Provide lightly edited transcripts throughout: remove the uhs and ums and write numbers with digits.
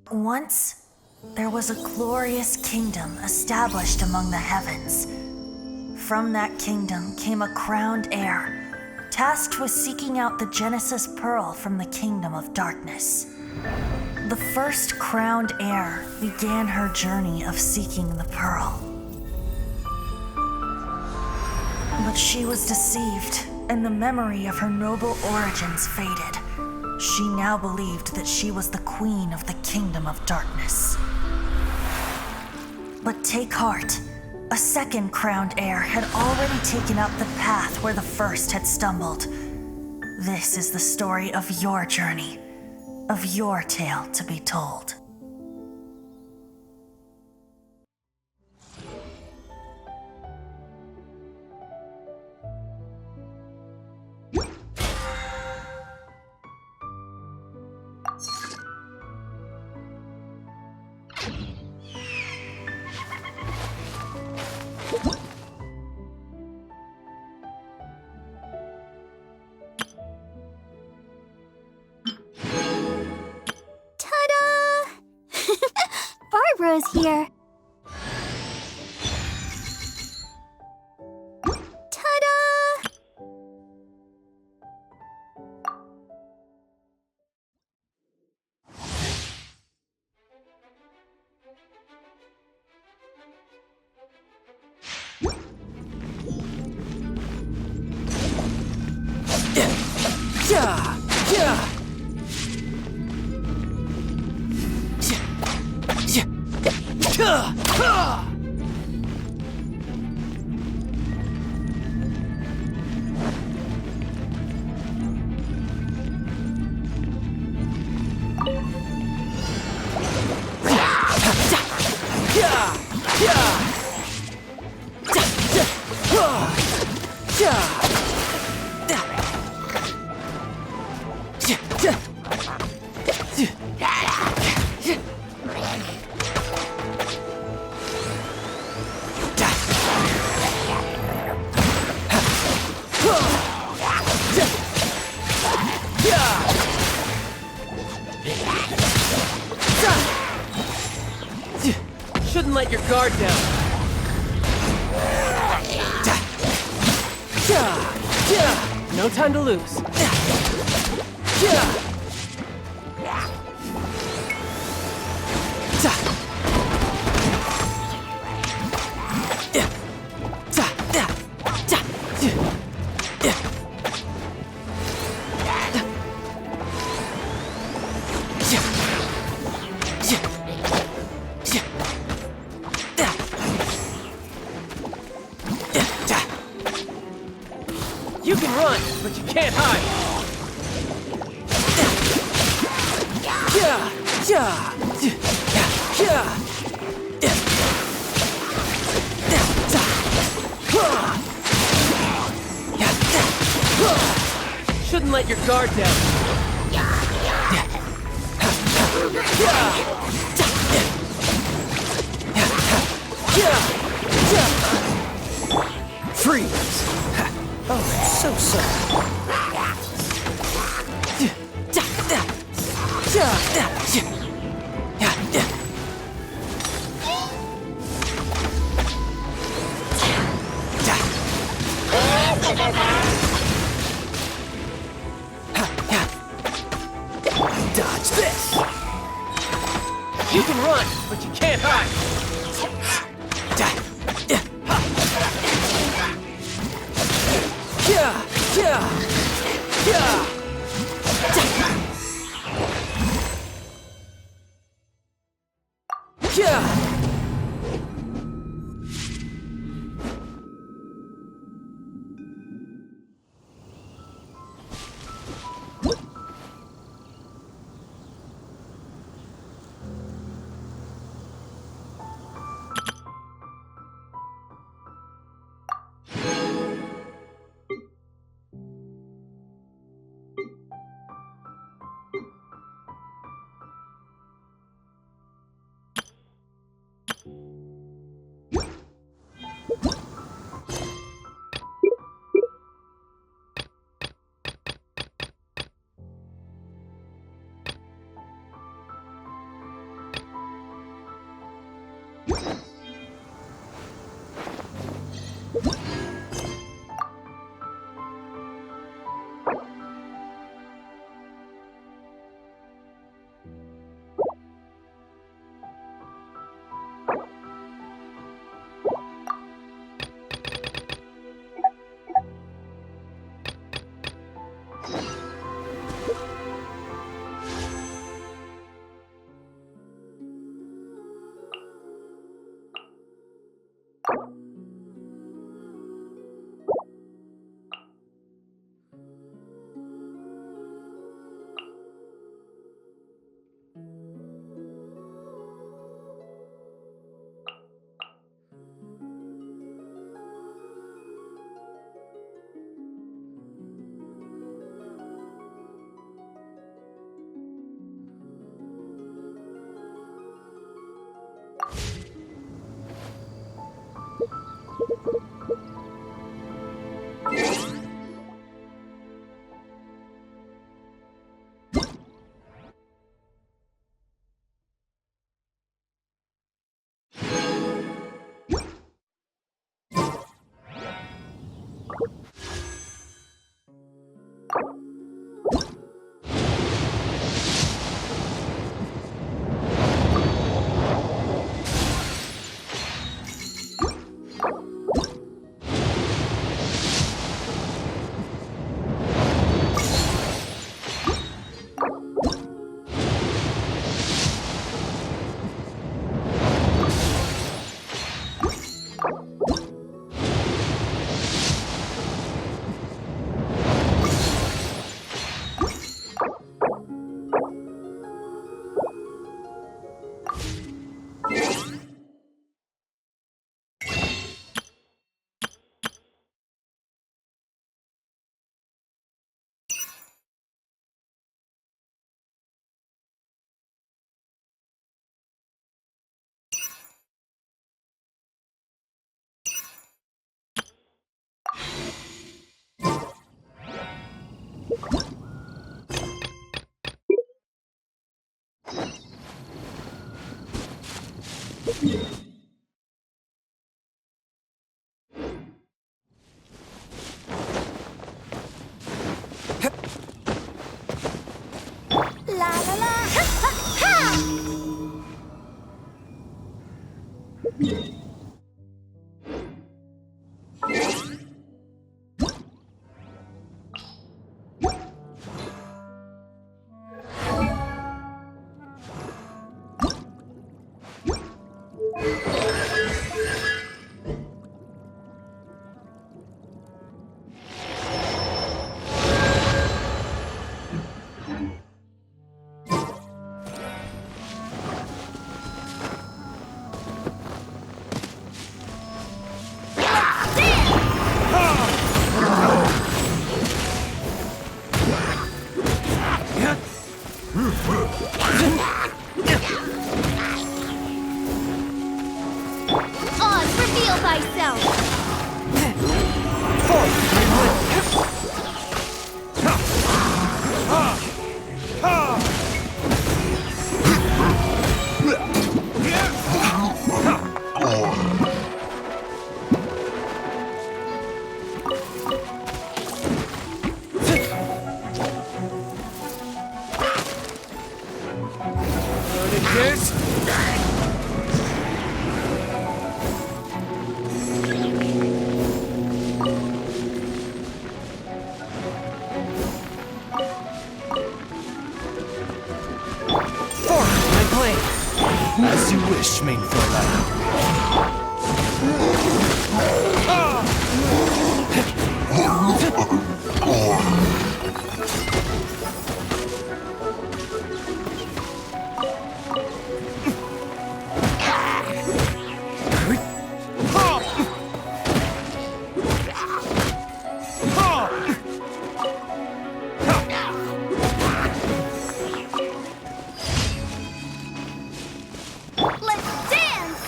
Once, there was a glorious kingdom established among the heavens. From that kingdom came a crowned heir, tasked with seeking out the Genesis Pearl from the kingdom of darkness. The first crowned heir began her journey of seeking the pearl. But she was deceived, and the memory of her noble origins faded. She now believed that she was the queen of the kingdom of darkness. But take heart. A second crowned heir had already taken up the path where the first had stumbled. This is the story of your journey, of your tale to be told. Barbara's here. Ta-da! Shouldn't let your guard down. No time to lose. You can run, but you can't hide. Shouldn't let your guard down. Freeze! Oh, so sorry. Dodge this! You can run, but you can't hide! La la la! Ha ha ha! Oz, reveal thyself! As you wish, main Frontline. Let's dance!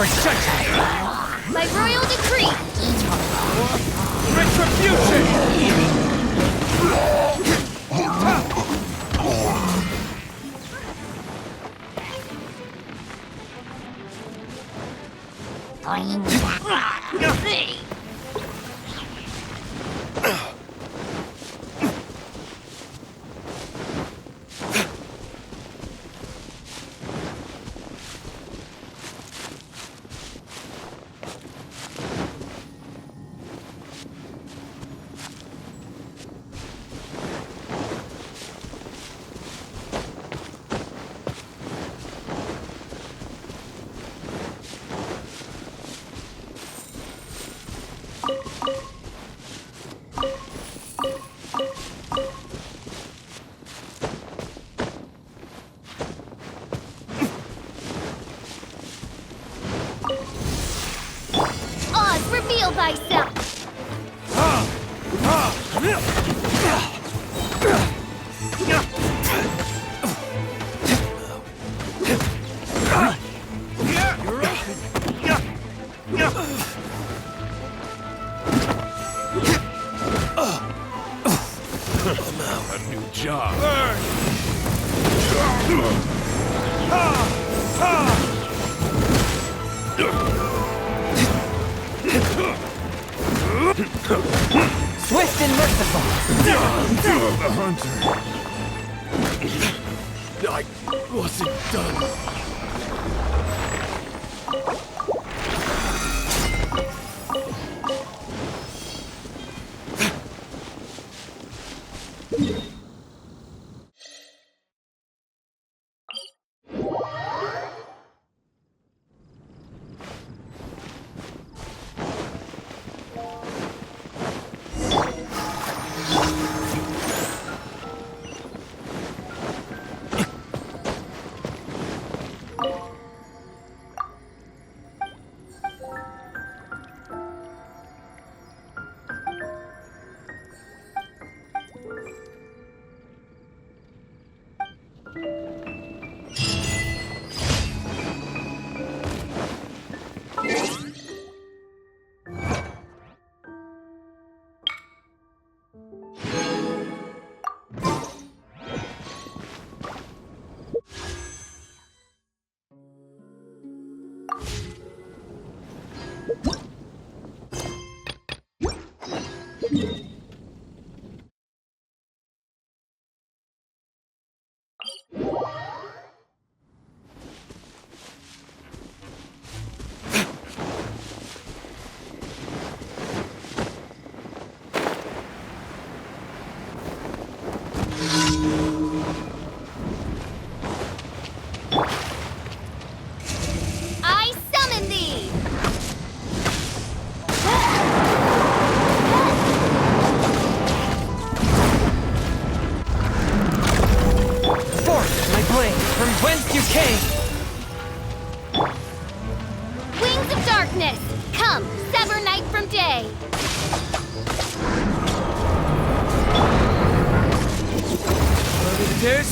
for judgment! By royal decree! Retribution! Oz, reveal thyself! A new job. Swift and merciful. The hunter. I wasn't done. I summon thee! Forth, my blade, from whence you came. Wings of darkness! Come, sever night from day! What it is?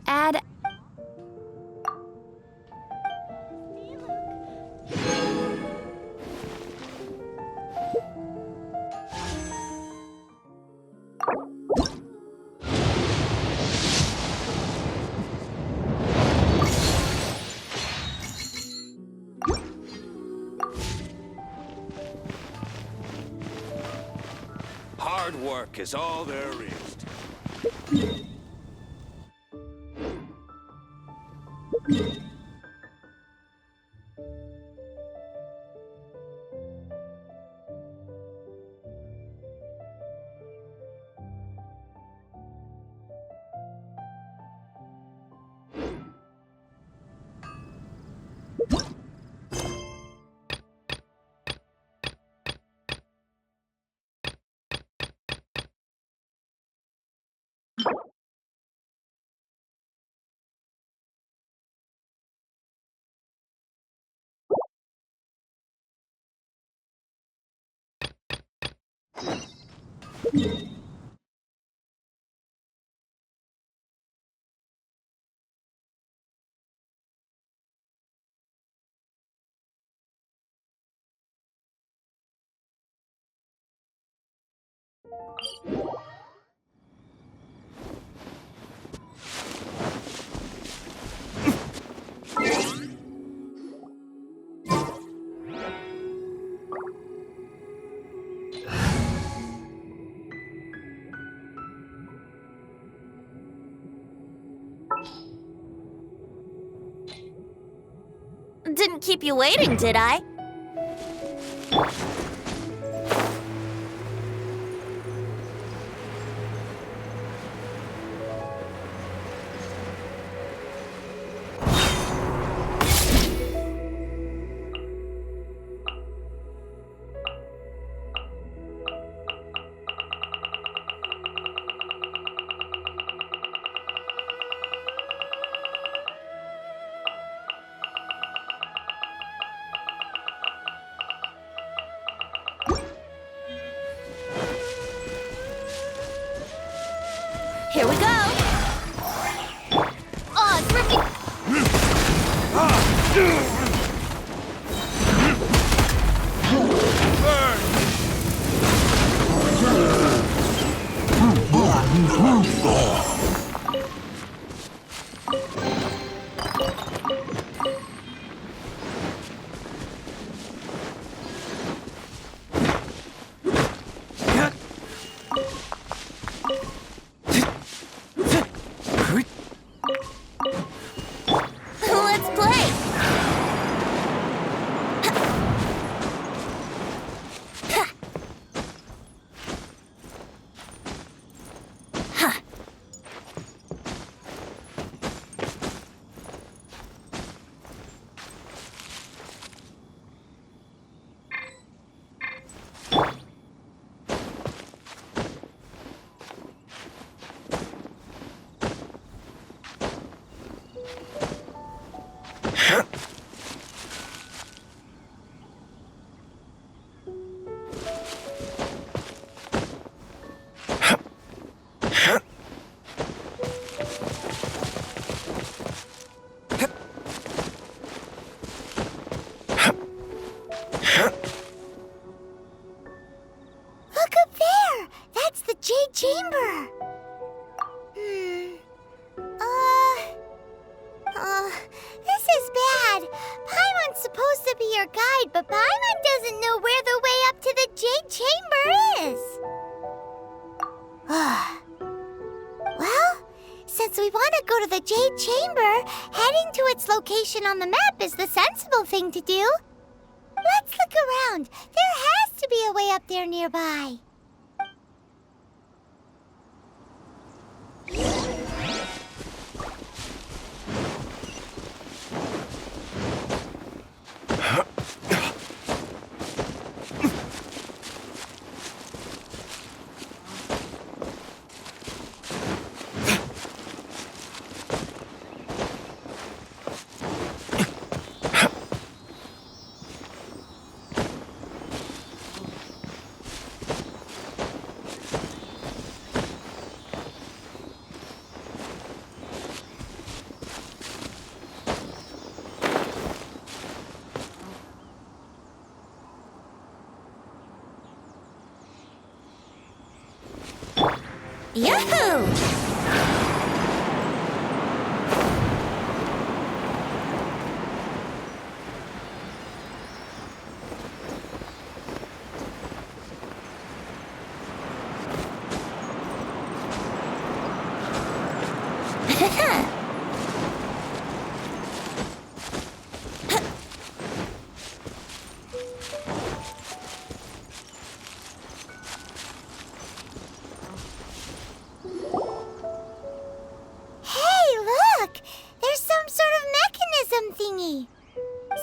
Add. Hard work is all there is. Didn't keep you waiting, did I? Here we go! Oh, it's ripping. Let's play! Look up there! That's the Jade Chamber! This is bad. Paimon's supposed to be your guide, but Paimon doesn't know where the way up to the Jade Chamber is. Well, since we want to go to the Jade Chamber, heading to its location on the map is the sensible thing to do. Let's look around. There has to be a way up there nearby. Yahoo!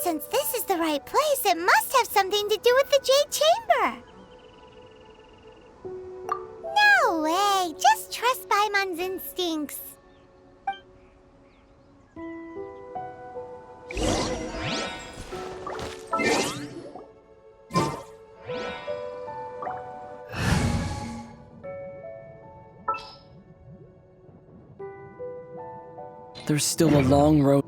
Since this is the right place, it must have something to do with the Jade Chamber. No way! Just trust Paimon's instincts. There's still a long road.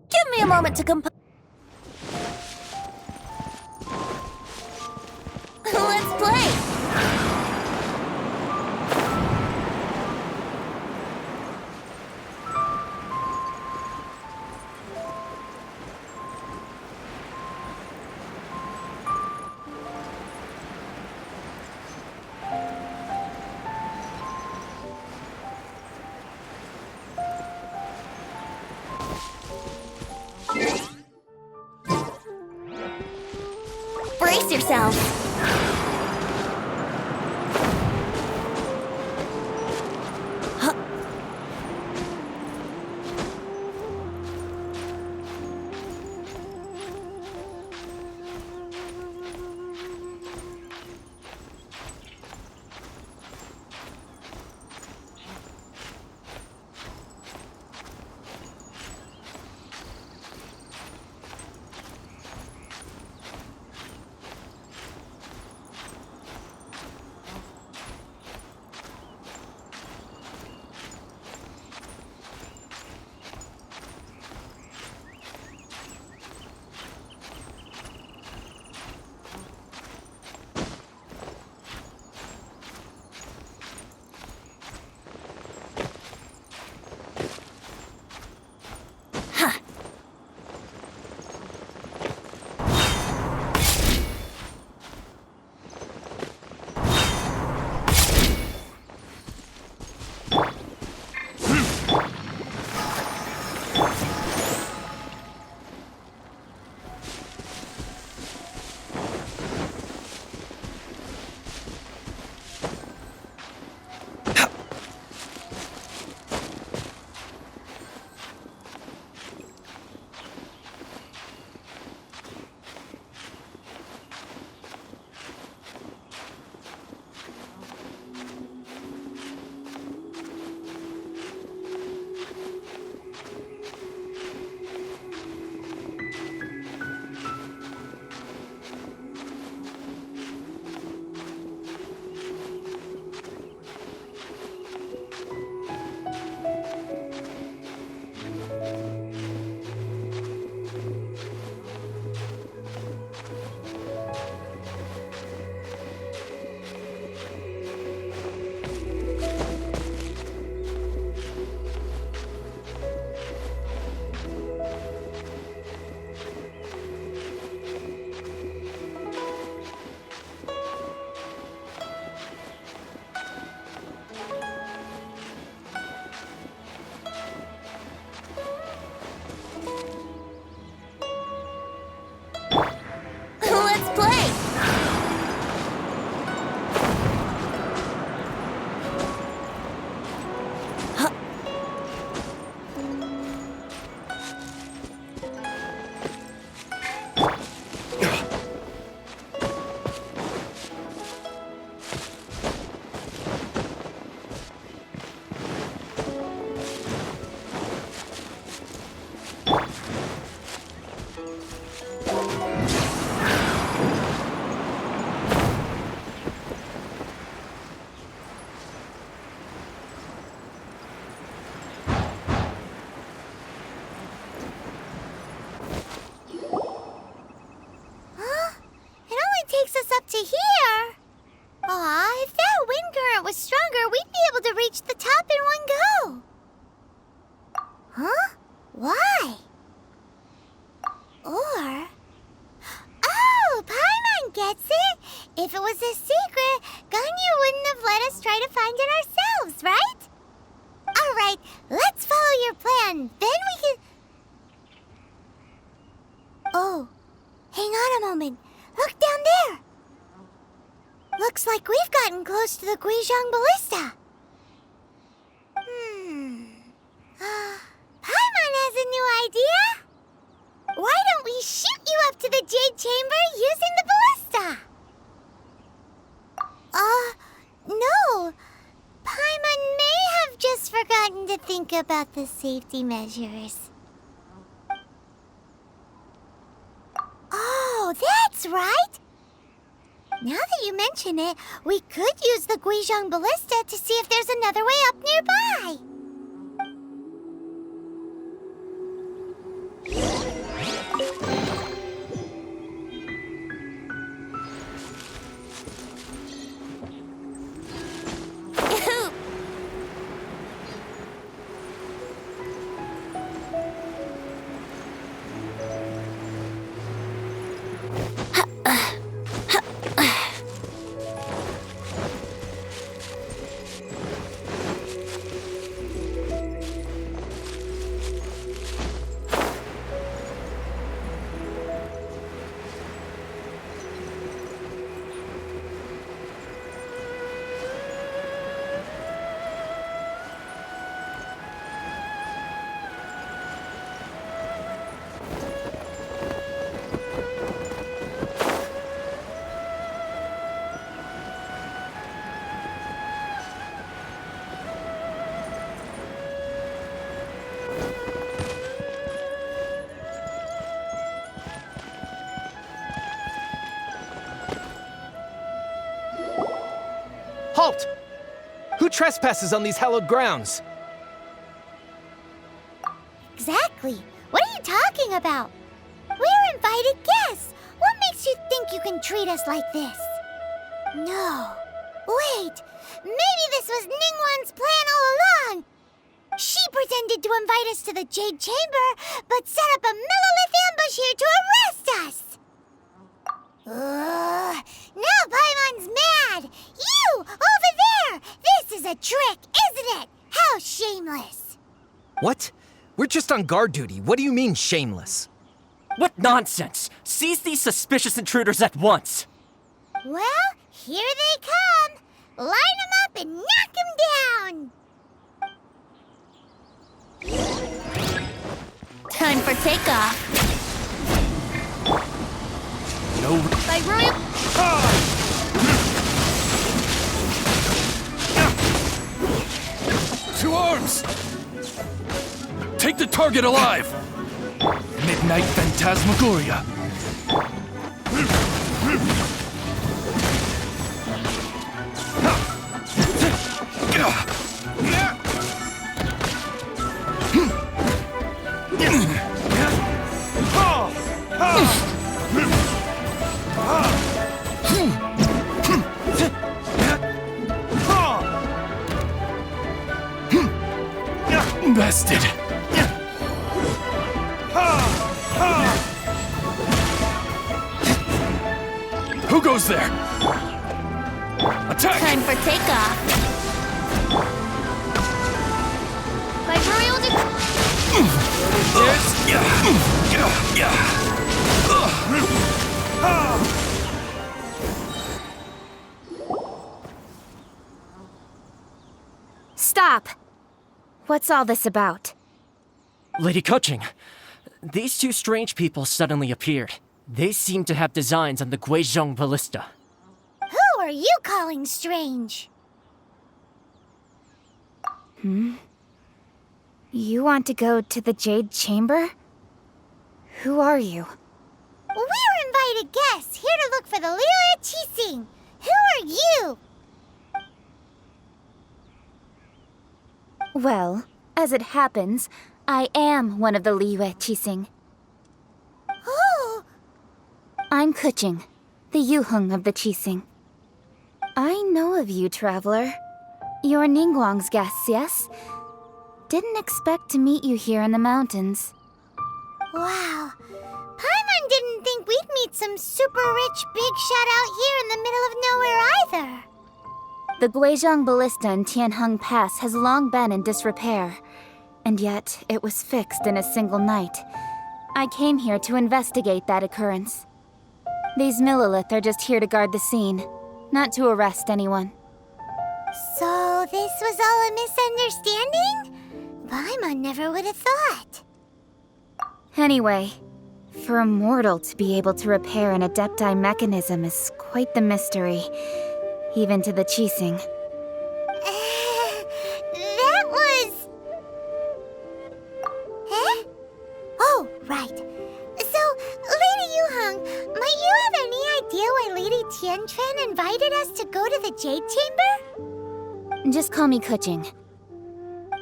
Give me a moment to compose. Let's play! Brace yourselves! to here. Aw, if that wind current was stronger, we'd be able to reach the top in one go. Huh? Why? Or... Oh, Paimon gets it! If it was a secret, Ganyu wouldn't have let us try to find it ourselves, right? Alright, let's follow your plan. Then we can... Oh, hang on a moment. Look down there! Looks like we've gotten close to the Guizhong Ballista. Paimon has a new idea! Why don't we shoot you up to the Jade Chamber using the ballista? No. Paimon may have just forgotten to think about the safety measures. Oh, that's right! Now that you mention it, we could use the Guizhong Ballista to see if there's another way up nearby. Halt! Who trespasses on these hallowed grounds? Exactly. What are you talking about? We're invited guests. What makes you think you can treat us like this? No. Wait. Maybe this was Ningguang's plan all along. She pretended to invite us to the Jade Chamber, but set up a Millilith ambush here to arrest us. Now Paimon's mad! You! Over there! This is a trick, isn't it? How shameless! What? We're just on guard duty. What do you mean, shameless? What nonsense! Seize these suspicious intruders at once! Well, here they come! Line them up and knock them down! Time for takeoff. No. By Royal... To arms! Take the target alive! Midnight Phantasmagoria! Bested! Who goes there? Attack! Time for takeoff. By Royal Stop! What's all this about? Lady Kuching, these two strange people suddenly appeared. They seem to have designs on the Guizhong Ballista. Who are you calling strange? You want to go to the Jade Chamber? Who are you? We're invited guests, here to look for the Liyue Qixing. Who are you? Well, as it happens, I am one of the Liyue Qixing. Oh, I'm Kuching. the Yuheng of the Qixing. I know of you, traveler. You're Ningguang's guests, yes? Didn't expect to meet you here in the mountains. Wow. Paimon didn't think we'd meet some super rich big shot out here in the middle of nowhere either. The Guizhong Ballista in Tianheng Pass has long been in disrepair, and yet it was fixed in a single night. I came here to investigate that occurrence. These Millilith are just here to guard the scene, not to arrest anyone. So this was all a misunderstanding? Paimon never would have thought. Anyway, for a mortal to be able to repair an Adepti mechanism is quite the mystery, even to the Qixing. That was... Huh? Oh, right. So, Lady Yuheng, might you have any idea why Lady Tianquan invited us to go to the Jade Chamber? Just call me Kuching.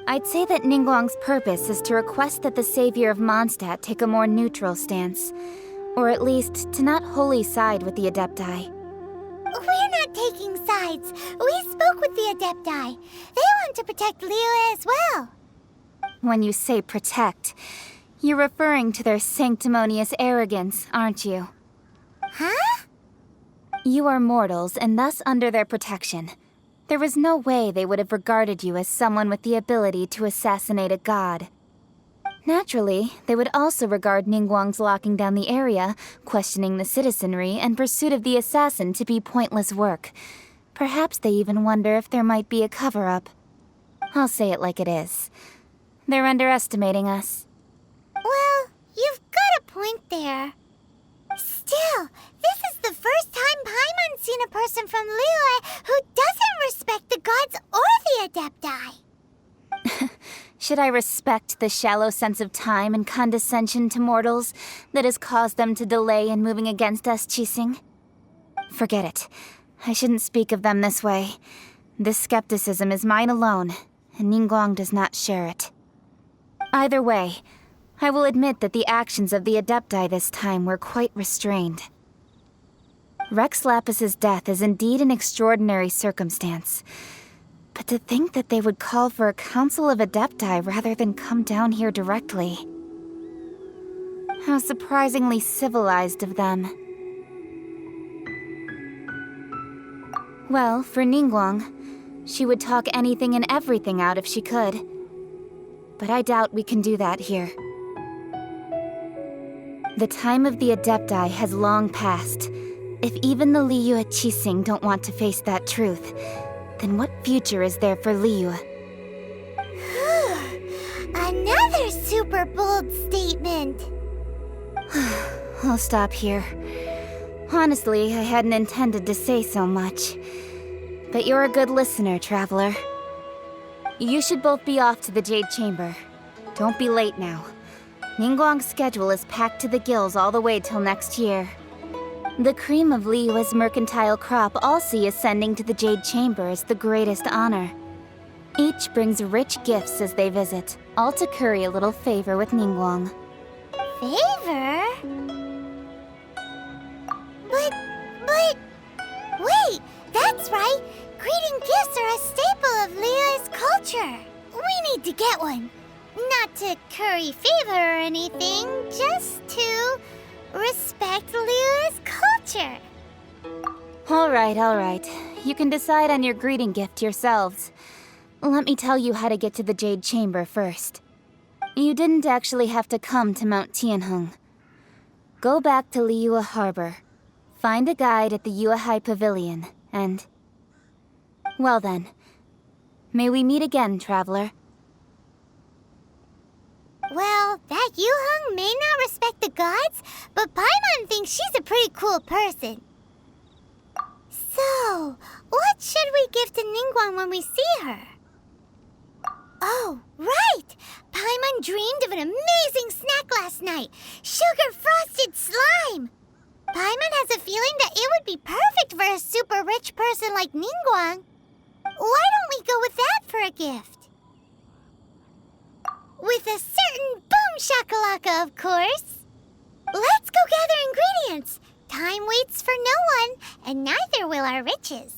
I'd say that Ningguang's purpose is to request that the savior of Mondstadt take a more neutral stance, or at least to not wholly side with the Adepti. We're not taking sides. We spoke with the Adepti. They want to protect Liyue as well. When you say protect, you're referring to their sanctimonious arrogance, aren't you? Huh? You are mortals and thus under their protection. There was no way they would have regarded you as someone with the ability to assassinate a god. Naturally, they would also regard Ningguang's locking down the area, questioning the citizenry, and pursuit of the assassin to be pointless work. Perhaps they even wonder if there might be a cover-up. I'll say it like it is. They're underestimating us. Well, you've got a point there. Still, this is the first time Paimon's seen a person from Liyue who doesn't respect the gods or the Adepti. Should I respect the shallow sense of time and condescension to mortals that has caused them to delay in moving against us, Qixing? Forget it. I shouldn't speak of them this way. This skepticism is mine alone, and Ningguang does not share it. Either way, I will admit that the actions of the Adepti this time were quite restrained. Rex Lapis's death is indeed an extraordinary circumstance. But to think that they would call for a council of Adepti rather than come down here directly. How surprisingly civilized of them. Well, for Ningguang, she would talk anything and everything out if she could. But I doubt we can do that here. The time of the Adepti has long passed. If even the Liyue Qixing don't want to face that truth, then what future is there for Liyue? Another super bold statement. I'll stop here. Honestly, I hadn't intended to say so much. But you're a good listener, traveler. You should both be off to the Jade Chamber. Don't be late now. Ningguang's schedule is packed to the gills all the way till next year. The cream of Liyue's mercantile crop all see ascending to the Jade Chamber as the greatest honor. Each brings rich gifts as they visit, all to curry a little favor with Ningguang. Favor? But... Wait, that's right! Greeting gifts are a staple of Liyue's culture. We need to get one. Not to curry favor or anything, just to respect Liyue's culture. All right. You can decide on your greeting gift yourselves. Let me tell you how to get to the Jade Chamber first. You didn't actually have to come to Mount Tianheng. Go back to Liyue Harbor. Find a guide at the Yuehai Pavilion, and... Well then, may we meet again, traveler. Well, that Yuheng may not respect the gods, but Paimon thinks she's a pretty cool person. So, what should we give to Ningguang when we see her? Oh, right! Paimon dreamed of an amazing snack last night! Sugar-frosted slime! Paimon has a feeling that it would be perfect for a super rich person like Ningguang. Why don't we go with that for a gift? With a certain boom shakalaka, of course! Let's go gather ingredients! Time waits for no one, and neither will our riches.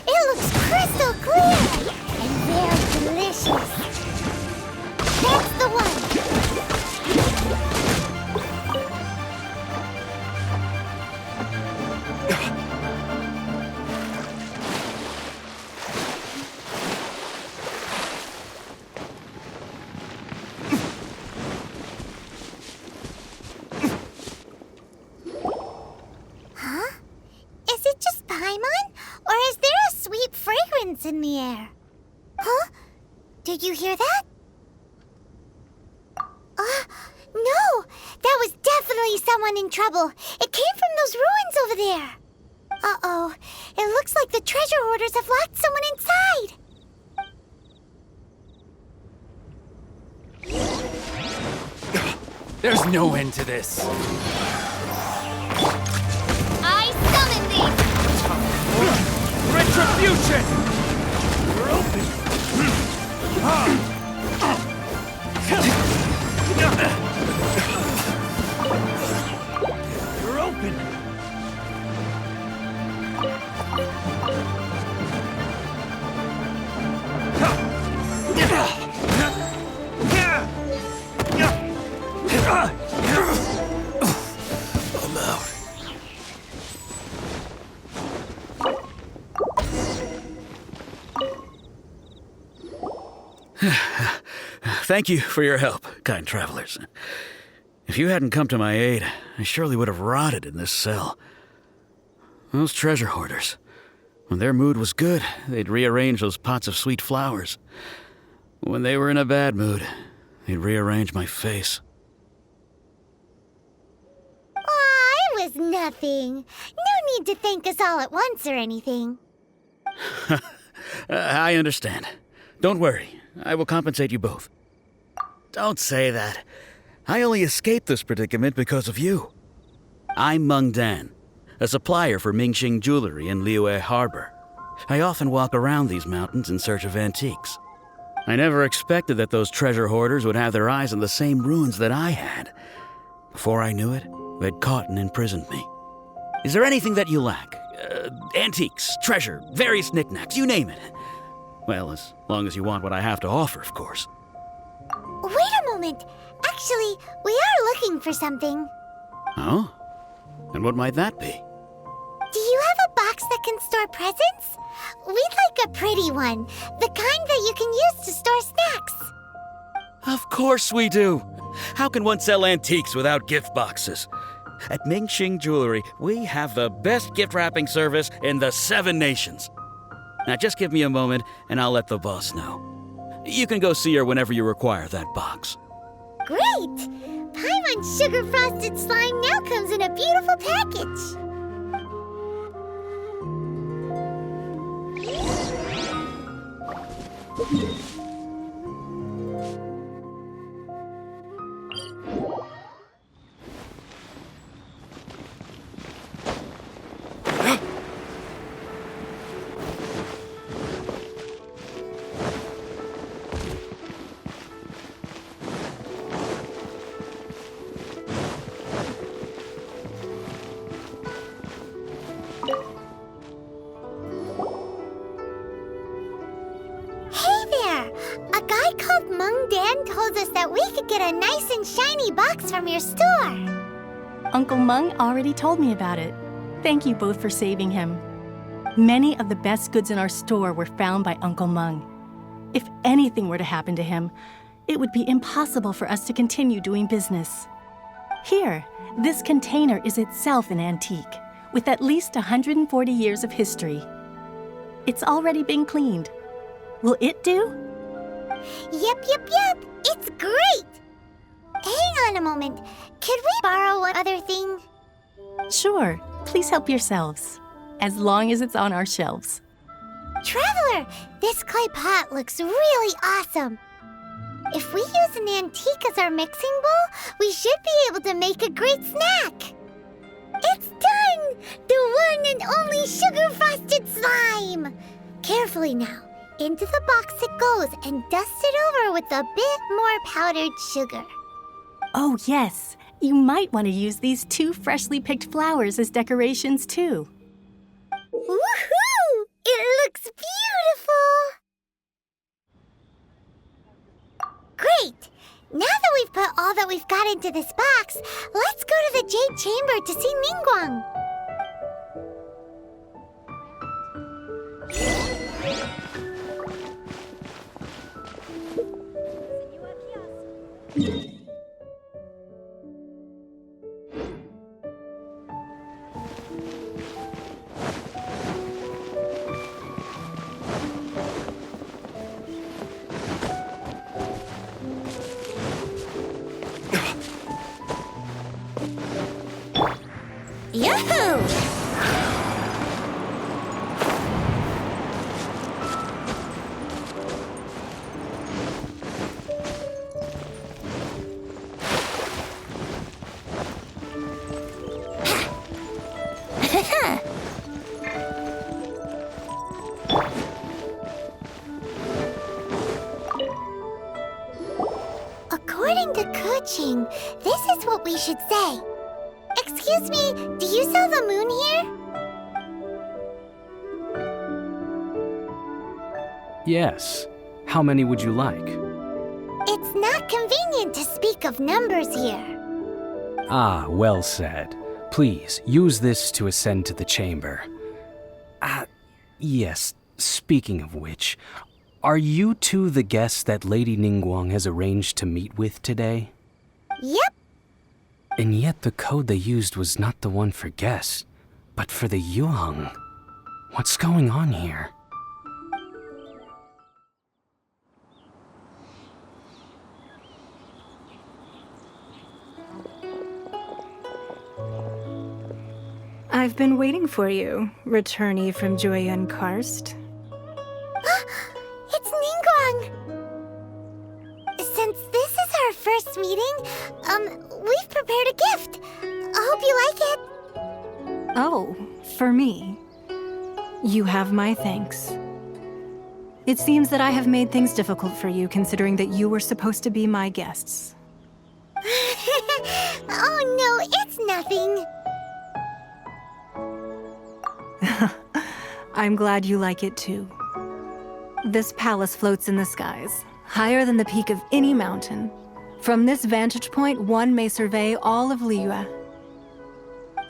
It looks crystal clear and very delicious. That's the one. Huh? Is it just Paimon? Or is there a sweet fragrance in the air? Huh? Did you hear that? No! That was definitely someone in trouble. It came from those ruins over there. Uh-oh. It looks like the treasure hoarders have locked someone inside. There's no end to this. I summon thee! Retribution! We're open! You're open! I'm out. Thank you for your help, kind travelers. If you hadn't come to my aid, I surely would have rotted in this cell. Those treasure hoarders, when their mood was good, they'd rearrange those pots of sweet flowers. When they were in a bad mood, they'd rearrange my face. Aw, it was nothing. No need to thank us all at once or anything. I understand. Don't worry, I will compensate you both. Don't say that. I only escaped this predicament because of you. I'm Meng Dan, a supplier for Mingxing Jewelry in Liyue Harbor. I often walk around these mountains in search of antiques. I never expected that those treasure hoarders would have their eyes on the same ruins that I had. Before I knew it, they'd caught and imprisoned me. Is there anything that you lack? Antiques, treasure, various knickknacks, you name it. Well, as long as you want what I have to offer, of course. Wait a moment. Actually, we are looking for something. Oh? And what might that be? Do you have a box that can store presents? We'd like a pretty one. The kind that you can use to store snacks. Of course we do. How can one sell antiques without gift boxes? At Mingxing Jewelry, we have the best gift wrapping service in the 7 nations. Now just give me a moment and I'll let the boss know. You can go see her whenever you require that box. Great! Paimon's sugar frosted slime now comes in a beautiful package. Hey there! Dan told us that we could get a nice and shiny box from your store. Uncle Mung already told me about it. Thank you both for saving him. Many of the best goods in our store were found by Uncle Mung. If anything were to happen to him, it would be impossible for us to continue doing business. Here, this container is itself an antique, with at least 140 years of history. It's already been cleaned. Will it do? Yep. It's great! Hang on a moment. Could we borrow one other thing? Sure, please help yourselves, as long as it's on our shelves. Traveler, this clay pot looks really awesome. If we use an antique as our mixing bowl, we should be able to make a great snack. It's done! The one and only sugar-frosted slime! Carefully now. Into the box it goes and dust it over with a bit more powdered sugar. Oh yes, you might want to use these 2 freshly picked flowers as decorations too. Woohoo! It looks beautiful! Great! Now that we've put all that we've got into this box, let's go to the Jade Chamber to see Ningguang. Yahoo! According to Kuching, this is what we should say. Excuse me, do you sell the moon here? Yes. How many would you like? It's not convenient to speak of numbers here. Ah, well said. Please, use this to ascend to the chamber. Yes, speaking of which, are you two the guests that Lady Ningguang has arranged to meet with today? Yep. And yet the code they used was not the one for guests, but for the Yuheng. What's going on here? I've been waiting for you, returnee from Joyun Karst. It's Ningguang! Since this is our first meeting, we've prepared a gift. I hope you like it. Oh, for me. You have my thanks. It seems that I have made things difficult for you, considering that you were supposed to be my guests. Oh no, it's nothing. I'm glad you like it too. This palace floats in the skies, higher than the peak of any mountain. From this vantage point, one may survey all of Liyue.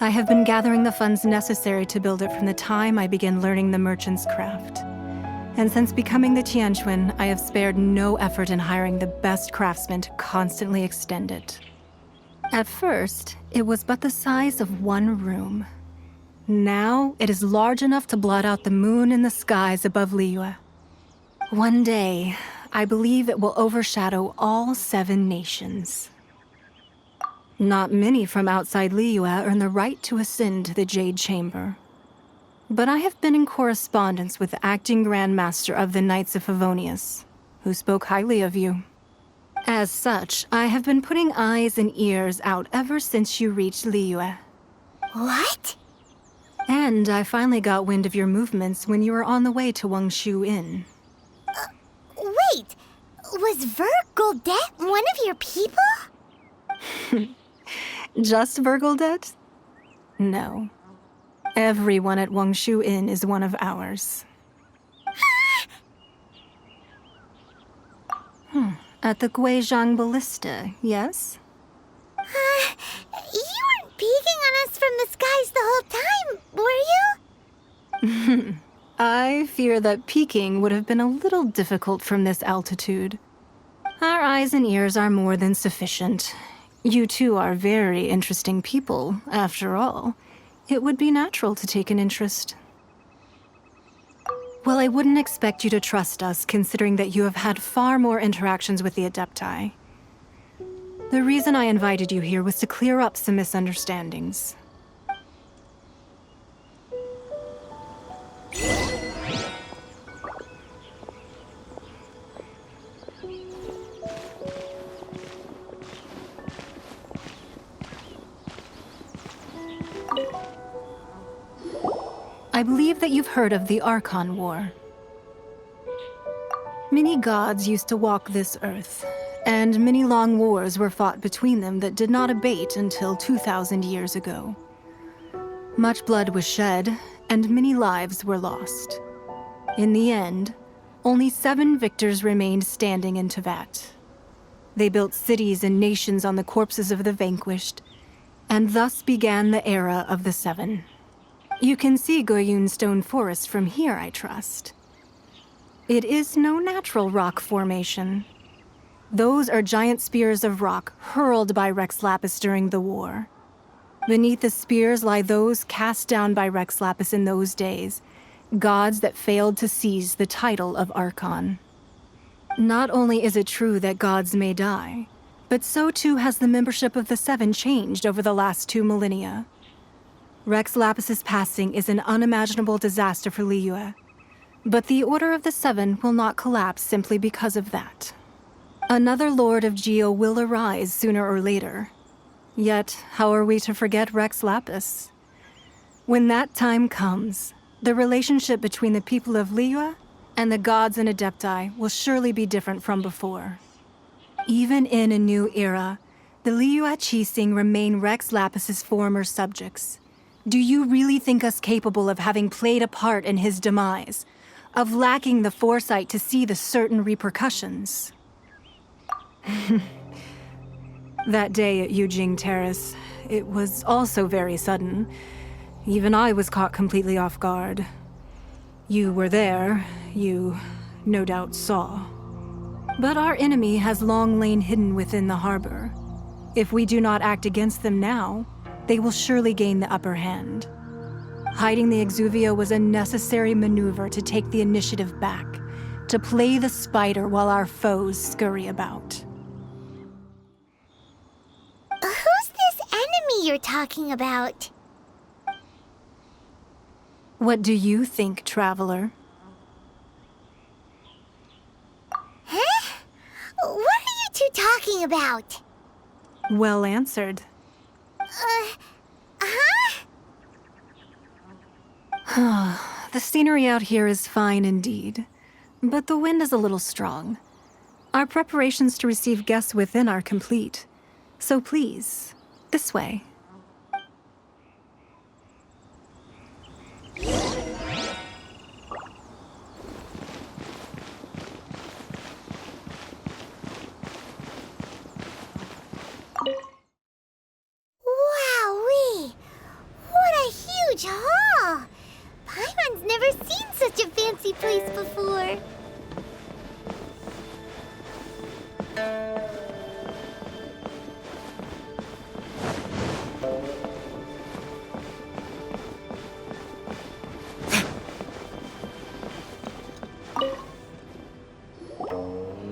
I have been gathering the funds necessary to build it from the time I began learning the merchant's craft. And since becoming the Tianquan, I have spared no effort in hiring the best craftsmen to constantly extend it. At first, it was but the size of one room. Now, it is large enough to blot out the moon in the skies above Liyue. One day, I believe it will overshadow all 7 nations. Not many from outside Liyue earn the right to ascend to the Jade Chamber. But I have been in correspondence with the acting Grand Master of the Knights of Favonius, who spoke highly of you. As such, I have been putting eyes and ears out ever since you reached Liyue. What? And I finally got wind of your movements when you were on the way to Wangshu Inn. Wait, was Vergoldet one of your people? Just Vergoldet? No. Everyone at Wangshu Inn is one of ours. At the Guizhang Ballista, yes? You weren't peeking on us from the skies the whole time, were you? I fear that peeking would have been a little difficult from this altitude. Our eyes and ears are more than sufficient. You two are very interesting people, after all. It would be natural to take an interest. Well, I wouldn't expect you to trust us, considering that you have had far more interactions with the Adepti. The reason I invited you here was to clear up some misunderstandings. I believe that you've heard of the Archon War. Many gods used to walk this earth, and many long wars were fought between them that did not abate until 2,000 years ago. Much blood was shed, and many lives were lost. In the end, only 7 victors remained standing in Tevat. They built cities and nations on the corpses of the vanquished, and thus began the era of the 7. You can see Goyun Stone Forest from here, I trust. It is no natural rock formation. Those are giant spears of rock hurled by Rex Lapis during the war. Beneath the spears lie those cast down by Rex Lapis in those days, gods that failed to seize the title of Archon. Not only is it true that gods may die, but so too has the membership of the 7 changed over the last 2 millennia. Rex Lapis's passing is an unimaginable disaster for Liyue, but the Order of the 7 will not collapse simply because of that. Another Lord of Geo will arise sooner or later. Yet, how are we to forget Rex Lapis? When that time comes, the relationship between the people of Liyue and the gods and Adepti will surely be different from before. Even in a new era, the Liyue Qixing remain Rex Lapis's former subjects. Do you really think us capable of having played a part in his demise? Of lacking the foresight to see the certain repercussions? That day at Yujing Terrace, it was also very sudden. Even I was caught completely off guard. You were there, you no doubt saw. But our enemy has long lain hidden within the harbor. If we do not act against them now, they will surely gain the upper hand. Hiding the Exuvia was a necessary maneuver to take the initiative back, to play the spider while our foes scurry about. Who's this enemy you're talking about? What do you think, traveler? Huh? What are you two talking about? Well answered. The scenery out here is fine indeed, but the wind is a little strong. Our preparations to receive guests within are complete, so please, this way. Wowee! What a huge hall! Paimon's never seen such a fancy place before.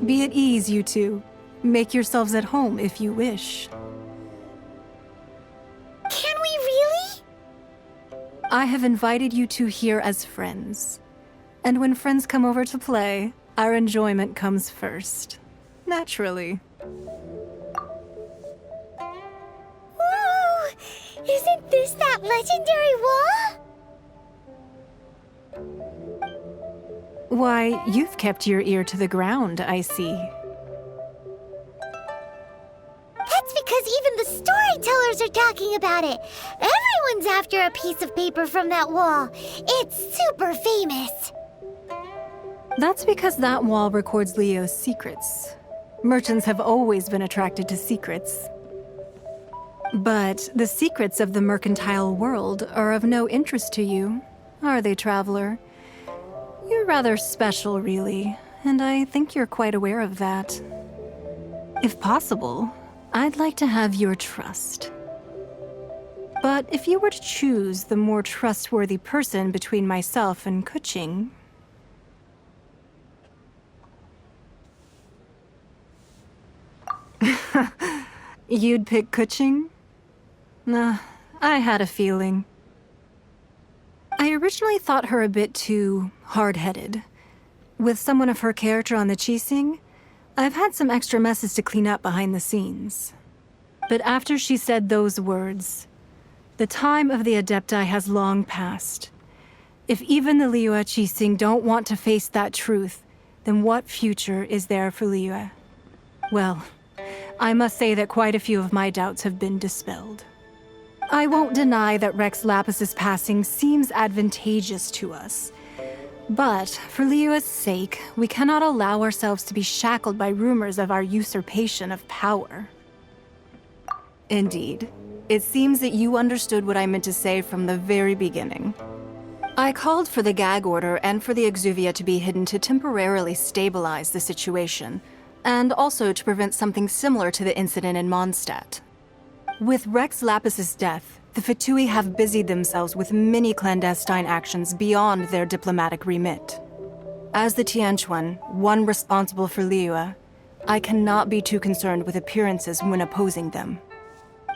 Be at ease, you two. Make yourselves at home if you wish. Can we really? I have invited you two here as friends. And when friends come over to play, our enjoyment comes first. Naturally. Whoa! Isn't this that legendary wall? Why, you've kept your ear to the ground, I see. That's because even the storytellers are talking about it. Everyone's after a piece of paper from that wall. It's super famous. That's because that wall records Leo's secrets. Merchants have always been attracted to secrets. But the secrets of the mercantile world are of no interest to you, are they, traveler? You're rather special, really, and I think you're quite aware of that. If possible, I'd like to have your trust. But if you were to choose the more trustworthy person between myself and Kuching... You'd pick Kuching? Nah, I had a feeling. I originally thought her a bit too hard-headed. With someone of her character on the Qixing, I've had some extra messes to clean up behind the scenes. But after she said those words, the time of the Adepti has long passed. If even the Liyue Qixing don't want to face that truth, then what future is there for Liyue? Well, I must say that quite a few of my doubts have been dispelled. I won't deny that Rex Lapis's passing seems advantageous to us. But for Liyue's sake, we cannot allow ourselves to be shackled by rumors of our usurpation of power. Indeed. It seems that you understood what I meant to say from the very beginning. I called for the gag order and for the Exuvia to be hidden to temporarily stabilize the situation, and also to prevent something similar to the incident in Mondstadt. With Rex Lapis's death, the Fatui have busied themselves with many clandestine actions beyond their diplomatic remit. As the Tianquan, one responsible for Liyue, I cannot be too concerned with appearances when opposing them.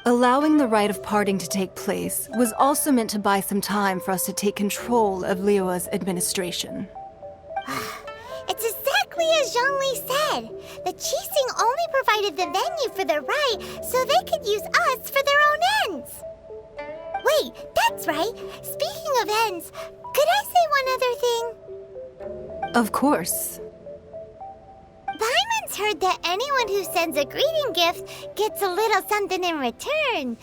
Allowing the rite of parting to take place was also meant to buy some time for us to take control of Liyue's administration. It's exactly as Zhongli said. The Qixing only provided the venue for the rite so they could use us for their own ends. Wait, that's right. Speaking of ends, could I say one other thing? Of course. Paimon's heard that anyone who sends a greeting gift gets a little something in return.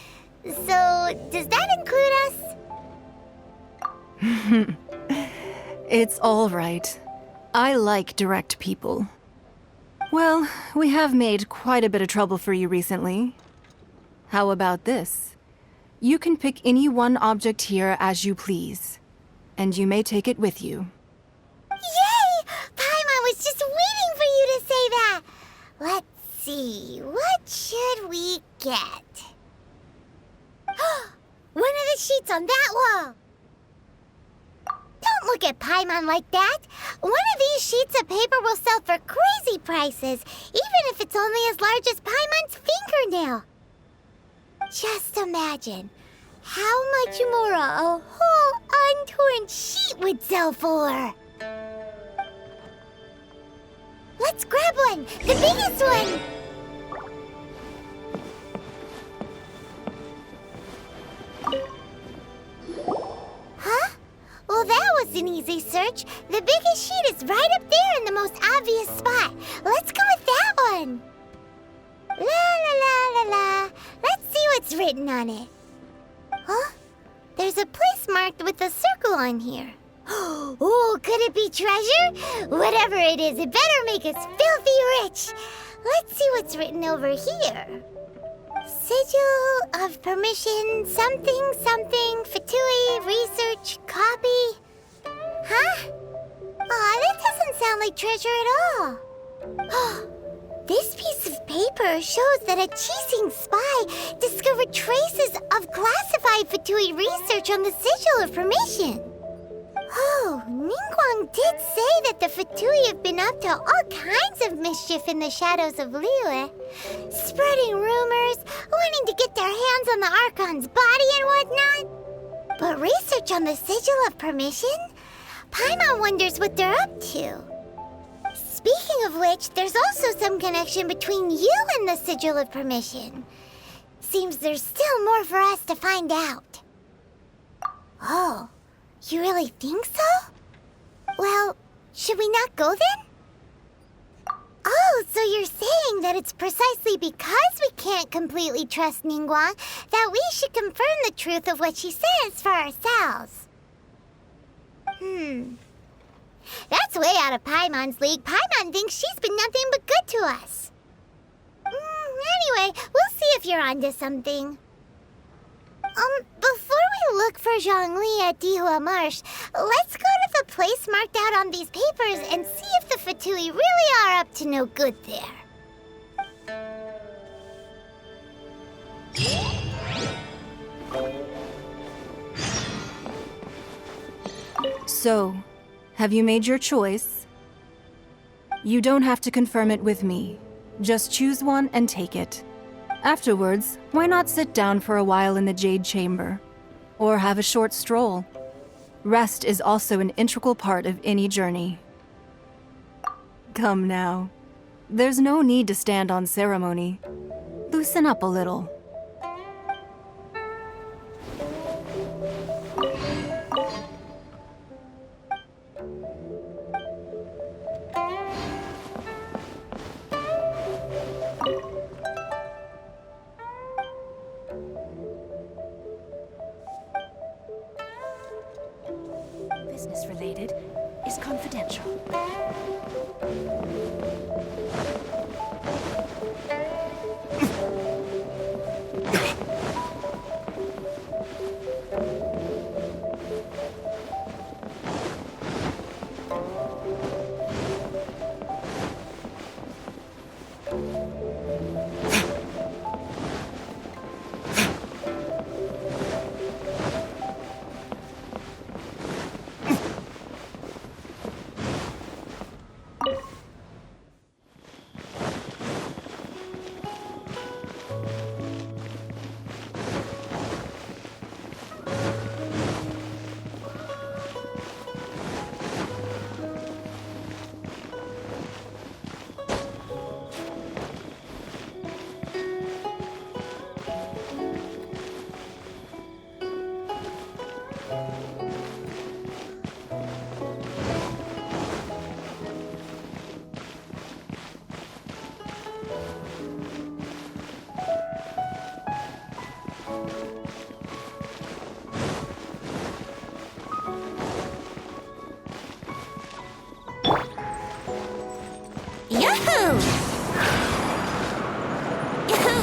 So, does that include us? It's all right. I like direct people. Well, we have made quite a bit of trouble for you recently. How about this? You can pick any one object here as you please, and you may take it with you. Yay! Paimon was just waiting for you to say that! Let's see, what should we get? One of the sheets on that wall! Don't look at Paimon like that! One of these sheets of paper will sell for crazy prices, even if it's only as large as Paimon's fingernail. Just imagine how much more a whole untorn sheet would sell for. Let's grab one! The biggest one! Huh? Well, that was an easy search. The biggest sheet is right up there in the most obvious spot. Let's go with that one. La la la la la. Let's see what's written on it. Huh? There's a place marked with a circle on here. Oh, could it be treasure? Whatever it is, it better make us filthy rich. Let's see what's written over here. Sigil of permission, something, something, Fatui, research, copy. Huh? Aw, that doesn't sound like treasure at all. This piece of paper shows that a Qixing spy discovered traces of classified Fatui research on the Sigil of permission. Oh, Ningguang did say that the Fatui have been up to all kinds of mischief in the shadows of Liyue, spreading rumors, wanting to get their hands on the Archon's body and whatnot. But research on the Sigil of permission? Paimon wonders what they're up to. Speaking of which, there's also some connection between you and the Sigil of permission. Seems there's still more for us to find out. Oh. You really think so? Well, should we not go then? Oh, so you're saying that it's precisely because we can't completely trust Ningguang that we should confirm the truth of what she says for ourselves. That's way out of Paimon's league. Paimon thinks she's been nothing but good to us. if you're onto something. Before we look for Zhongli at Dihua Marsh, let's go to the place marked out on these papers and see if the Fatui really are up to no good there. So, have you made your choice? You don't have to confirm it with me. Just choose one and take it. Afterwards, why not sit down for a while in the Jade Chamber? Or have a short stroll? Rest is also an integral part of any journey. Come now. There's no need to stand on ceremony. Loosen up a little. Business related is confidential. Yahoo! Yahoo!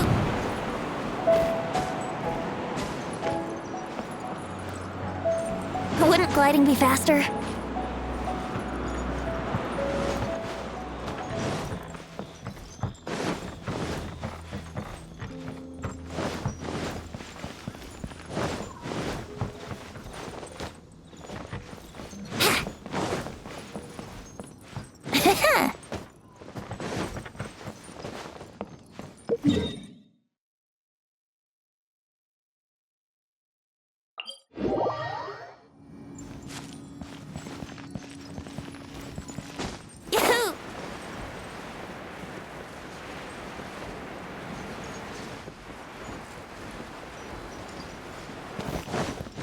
Wouldn't gliding be faster?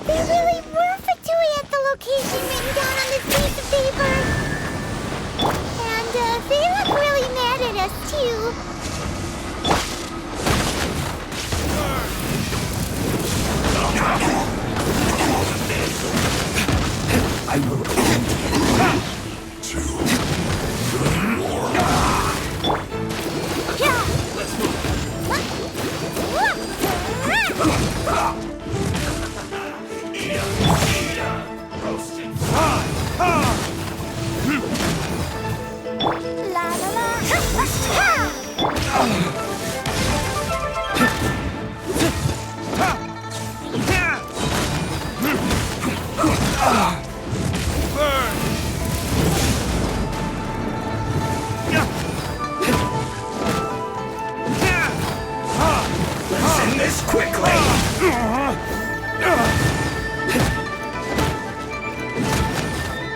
There really were Fatui at the location written down on this piece of paper. And, they look really mad at us, too. I will end you. 2, 4. Let's move. Roasted fry. La la la. Let's end this quickly.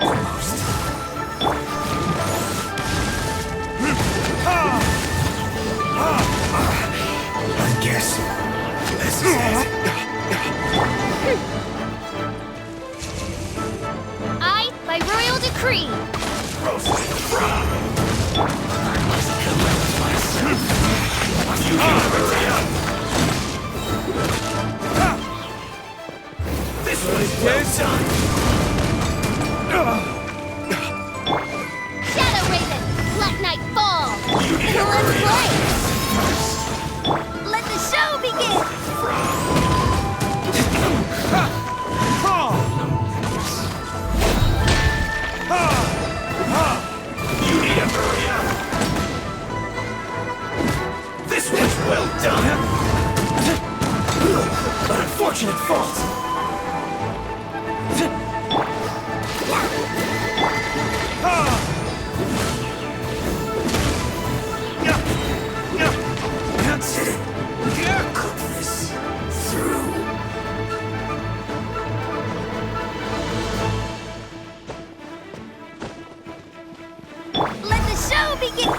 Almost. I guess this is it. I, by royal decree, Roasted frog. I must collect myself. You hurry up. This was well done. Shadow Raven, let night fall. You need to hurry up. Let the show An unfortunate fault. Put this through. Let the show begin!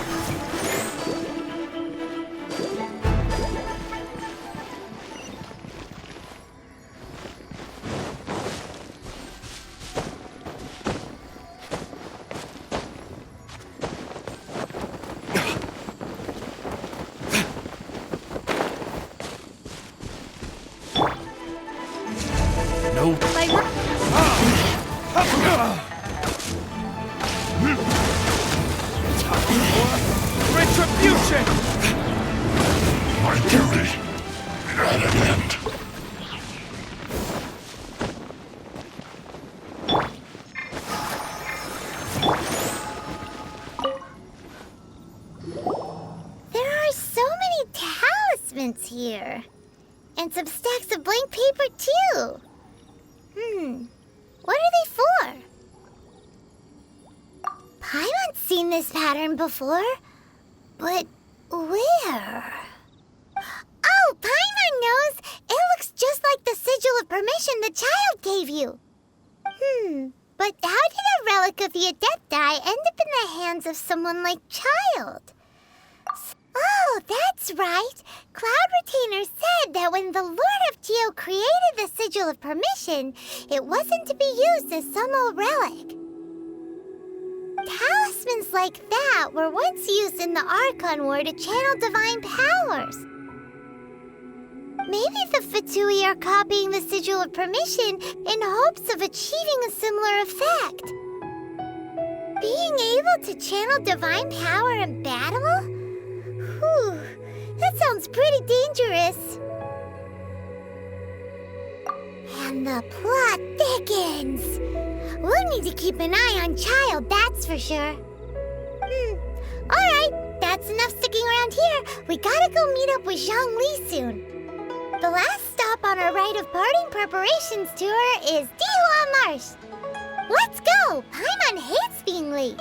Retribution! My duty at an end. There are so many talismans here. And some stacks of blank paper, too. What are they for? Paimon's seen this pattern before. But where? Oh, Paimon knows! It looks just like the sigil of permission the child gave you. But how did a relic of the Adepti end up in the hands of someone like Child? Oh, that's right. Cloud Retainer said that when the Lord of Geo created the Sigil of Permission, it wasn't to be used as some old relic. Talismans like that were once used in the Archon War to channel divine powers. Maybe the Fatui are copying the Sigil of Permission in hopes of achieving a similar effect. Being able to channel divine power in battle? Whew, that sounds pretty dangerous. And the plot thickens. We'll need to keep an eye on Child, that's for sure. Alright, that's enough sticking around here. We gotta go meet up with Zhongli soon. The last stop on our rite of parting preparations tour is Dihua Marsh. Let's go! Paimon hates being late.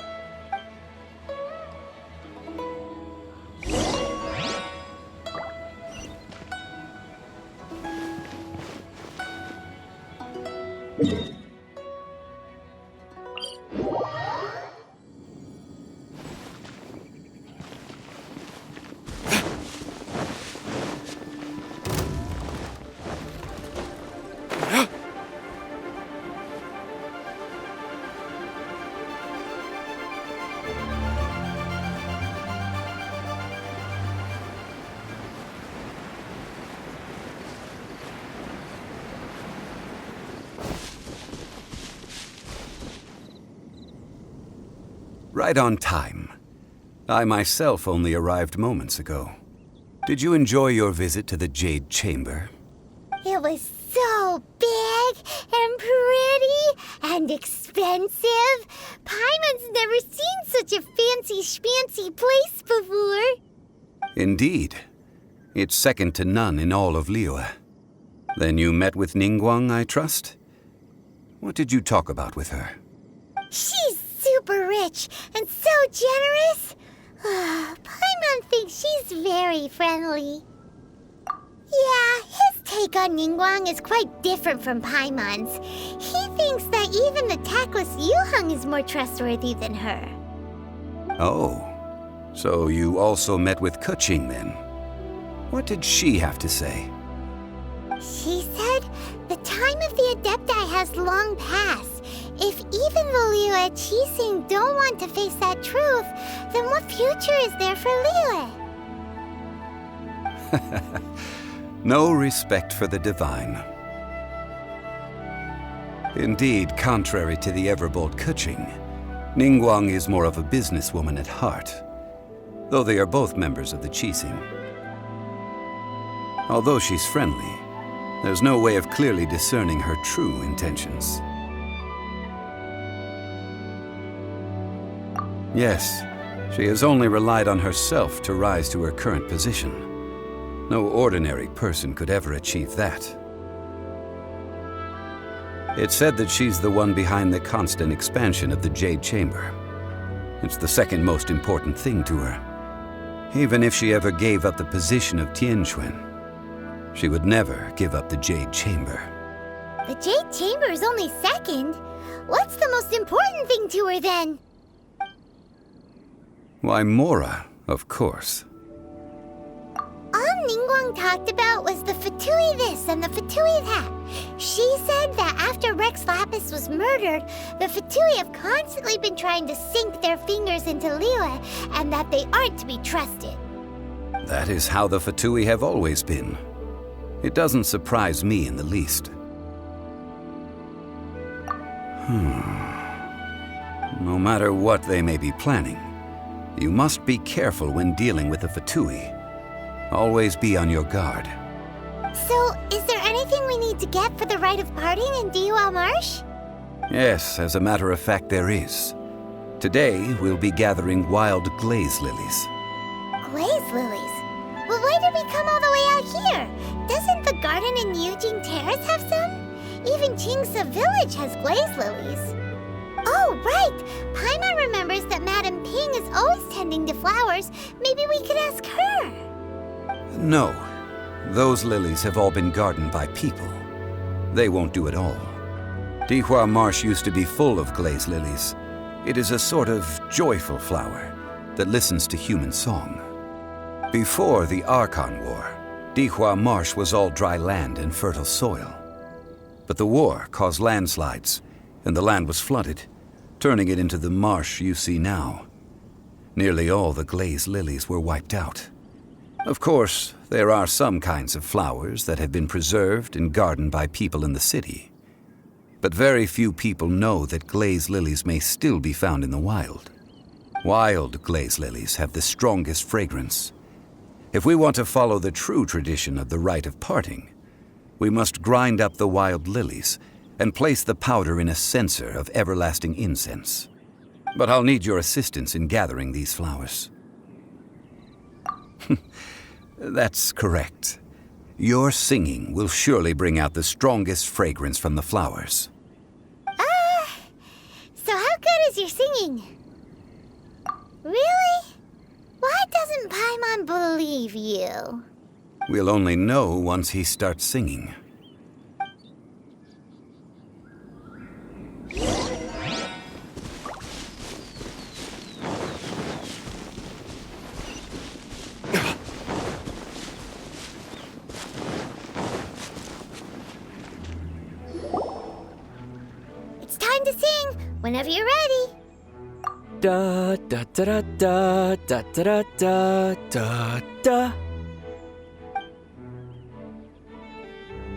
Right on time. I myself only arrived moments ago. Did you enjoy your visit to the Jade Chamber? It was so big and pretty and expensive. Paimon's never seen such a fancy schmancy place before. Indeed. It's second to none in all of Liyue. Then you met with Ningguang, I trust? What did you talk about with her? She's super rich and so generous. Paimon thinks she's very friendly. Yeah, his take on Ningguang is quite different from Paimon's. He thinks that even the tactless Yuheng is more trustworthy than her. Oh, so you also met with Keqing then? What did she have to say? She said the time of the Adepti has long passed. If even the Liyue Qixing don't want to face that truth, then what future is there for Liyue? No respect for the divine. Indeed, contrary to the ever-bold Keqing, Ningguang is more of a businesswoman at heart, though they are both members of the Qixing. Although she's friendly, there's no way of clearly discerning her true intentions. Yes, she has only relied on herself to rise to her current position. No ordinary person could ever achieve that. It's said that she's the one behind the constant expansion of the Jade Chamber. It's the second most important thing to her. Even if she ever gave up the position of Tianquan, she would never give up the Jade Chamber. The Jade Chamber is only second. What's the most important thing to her then? Why, Mora, of course. All Ningguang talked about was the Fatui this and the Fatui that. She said that after Rex Lapis was murdered, the Fatui have constantly been trying to sink their fingers into Liyue, and that they aren't to be trusted. That is how the Fatui have always been. It doesn't surprise me in the least. No matter what they may be planning, you must be careful when dealing with the Fatui. Always be on your guard. So, is there anything we need to get for the rite of parting in Dihua Marsh? Yes, as a matter of fact, there is. Today, we'll be gathering wild glaze lilies. Glaze lilies? Well, why did we come all the way out here? Doesn't the garden in Yujing Terrace have some? Even Qingsa Village has glaze lilies. Oh, right! Paimon remembers that Madame Ping is always tending to flowers. Maybe we could ask her. No. Those lilies have all been gardened by people. They won't do it all. Dihua Marsh used to be full of glaze lilies. It is a sort of joyful flower that listens to human song. Before the Archon War, Dihua Marsh was all dry land and fertile soil. But the war caused landslides, and the land was flooded, turning it into the marsh you see now. Nearly all the glaze lilies were wiped out. Of course, there are some kinds of flowers that have been preserved and gardened by people in the city. But very few people know that glaze lilies may still be found in the wild. Wild glaze lilies have the strongest fragrance. If we want to follow the true tradition of the rite of parting, we must grind up the wild lilies and place the powder in a censer of everlasting incense. But I'll need your assistance in gathering these flowers. That's correct. Your singing will surely bring out the strongest fragrance from the flowers. So how good is your singing? Really? Why doesn't Paimon believe you? We'll only know once he starts singing. It's time to sing, whenever you're ready. Da da da da da da da da da da.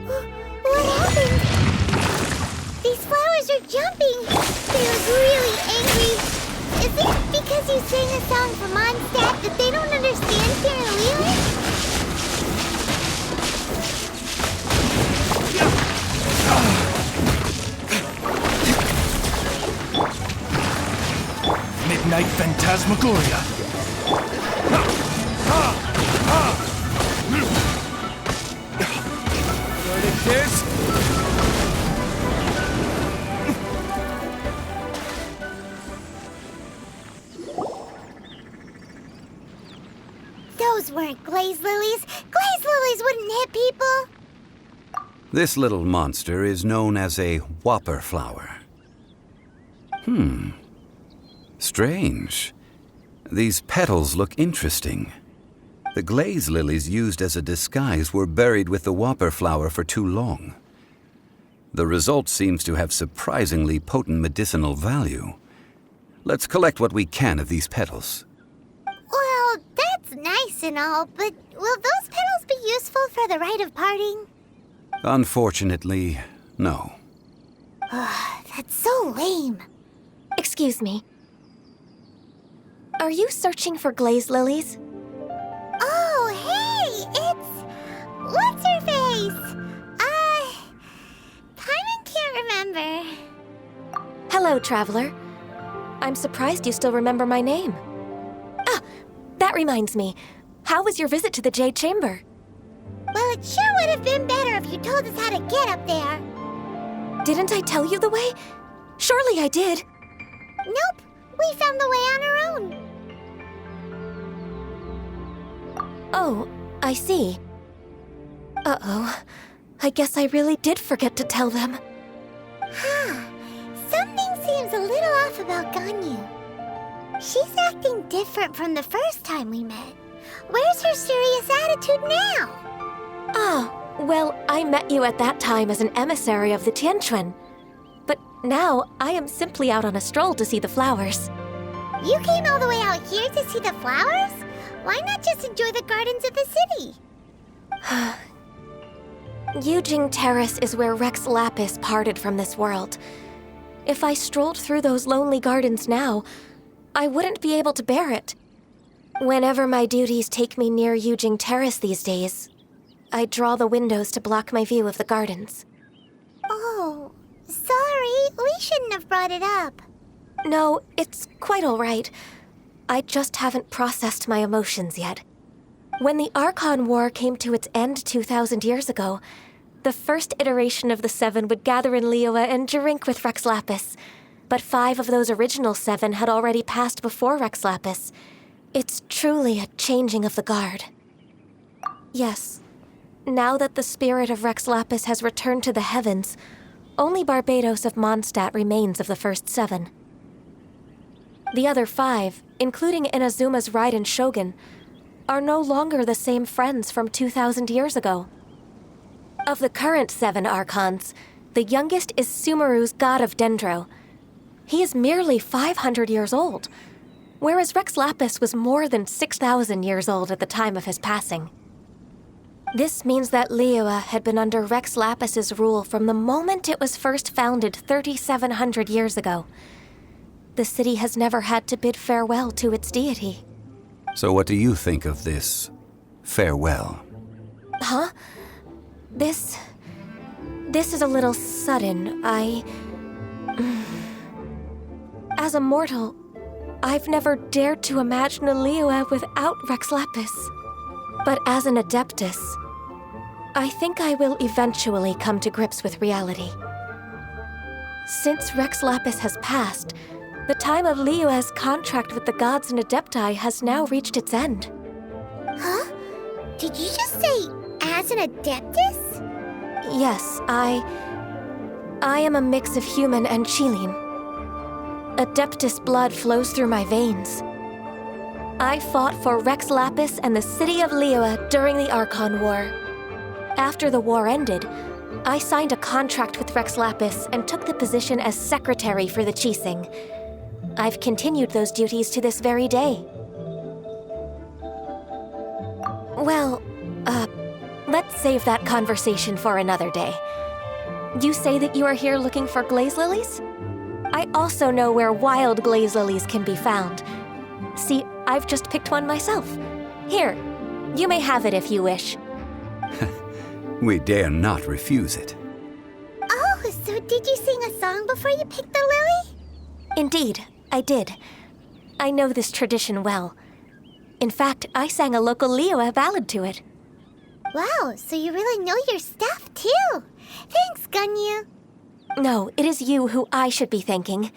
What happened? These flowers are jumping. They look really angry. Is it because you sang a song for Mondstadt that they don't understand here in Liyue? Midnight Phantasmagoria. This? Those weren't glaze lilies. Glaze lilies wouldn't hit people. This little monster is known as a whopper flower. Strange. These petals look interesting. The glaze lilies used as a disguise were buried with the whopper flower for too long. The result seems to have surprisingly potent medicinal value. Let's collect what we can of these petals. Well, that's nice and all, but will those petals be useful for the rite of parting? Unfortunately, no. That's so lame. Excuse me. Are you searching for glaze lilies? Oh, hey! It's... What's-her-face? Paimon can't remember. Hello, traveler. I'm surprised you still remember my name. Ah, that reminds me. How was your visit to the Jade Chamber? Well, it sure would have been better if you told us how to get up there. Didn't I tell you the way? Surely I did. Nope, we found the way on our own. Oh, I see. Uh-oh. I guess I really did forget to tell them. Something seems a little off about Ganyu. She's acting different from the first time we met. Where's her serious attitude now? Ah, well, I met you at that time as an emissary of the Tianquan. But now, I am simply out on a stroll to see the flowers. You came all the way out here to see the flowers? Why not just enjoy the gardens of the city? Yujing Terrace is where Rex Lapis parted from this world. If I strolled through those lonely gardens now, I wouldn't be able to bear it. Whenever my duties take me near Yujing Terrace these days, I draw the windows to block my view of the gardens. Oh, sorry, we shouldn't have brought it up. No, it's quite all right. I just haven't processed my emotions yet. When the Archon War came to its end 2,000 years ago, the first iteration of the Seven would gather in Liyue and drink with Rex Lapis. But 5 of those original 7 had already passed before Rex Lapis. It's truly a changing of the guard. Yes, now that the spirit of Rex Lapis has returned to the heavens, only Barbados of Mondstadt remains of the first 7. The other 5, including Inazuma's Raiden Shogun, are no longer the same friends from 2,000 years ago. Of the current 7 Archons, the youngest is Sumeru's god of Dendro. He is merely 500 years old, whereas Rex Lapis was more than 6,000 years old at the time of his passing. This means that Liyue had been under Rex Lapis's rule from the moment it was first founded 3,700 years ago. The city has never had to bid farewell to its deity. So what do you think of this farewell? Huh? This is a little sudden. As a mortal, I've never dared to imagine a Liyue without Rex Lapis. But as an Adeptus, I think I will eventually come to grips with reality. Since Rex Lapis has passed, the time of Liyue's contract with the gods and Adepti has now reached its end. Huh? Did you just say, as an Adeptus? Yes, I am a mix of human and Qilin. Adeptus blood flows through my veins. I fought for Rex Lapis and the city of Liyue during the Archon War. After the war ended, I signed a contract with Rex Lapis and took the position as secretary for the Qixing. I've continued those duties to this very day. Well, let's save that conversation for another day. You say that you are here looking for glaze lilies? I also know where wild glaze lilies can be found. See, I've just picked one myself. Here, you may have it if you wish. We dare not refuse it. Oh, so did you sing a song before you picked the lily? Indeed, I did. I know this tradition well. In fact, I sang a local Liyue ballad to it. Wow, so you really know your stuff, too. Thanks, Ganyu. No, it is you who I should be thanking.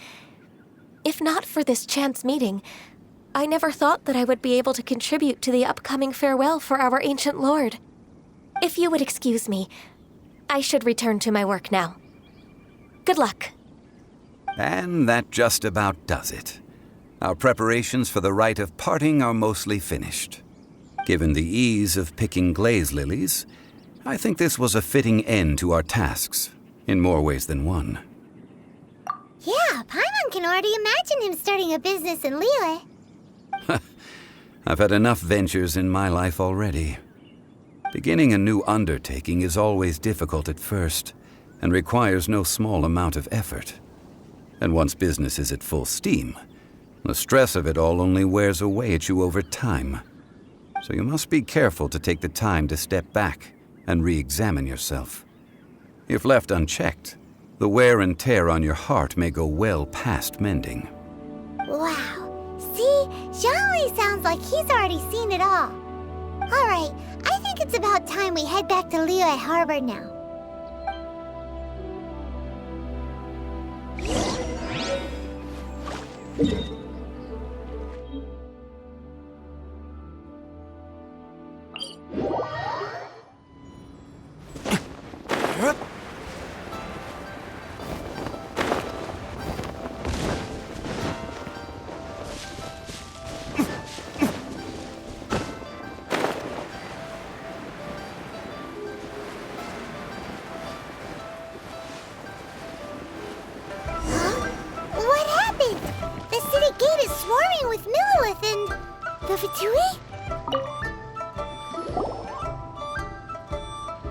If not for this chance meeting, I never thought that I would be able to contribute to the upcoming farewell for our ancient lord. If you would excuse me, I should return to my work now. Good luck. And that just about does it. Our preparations for the rite of parting are mostly finished. Given the ease of picking glaze lilies, I think this was a fitting end to our tasks, in more ways than one. Yeah, Paimon can already imagine him starting a business in Liyue. I've had enough ventures in my life already. Beginning a new undertaking is always difficult at first, and requires no small amount of effort. And once business is at full steam, the stress of it all only wears away at you over time. So you must be careful to take the time to step back and re-examine yourself. If left unchecked, the wear and tear on your heart may go well past mending. Wow. See, Xiangli sounds like he's already seen it all. Alright, I think it's about about time we head back to Liyue Harbor now. With Millilith and the Fatui?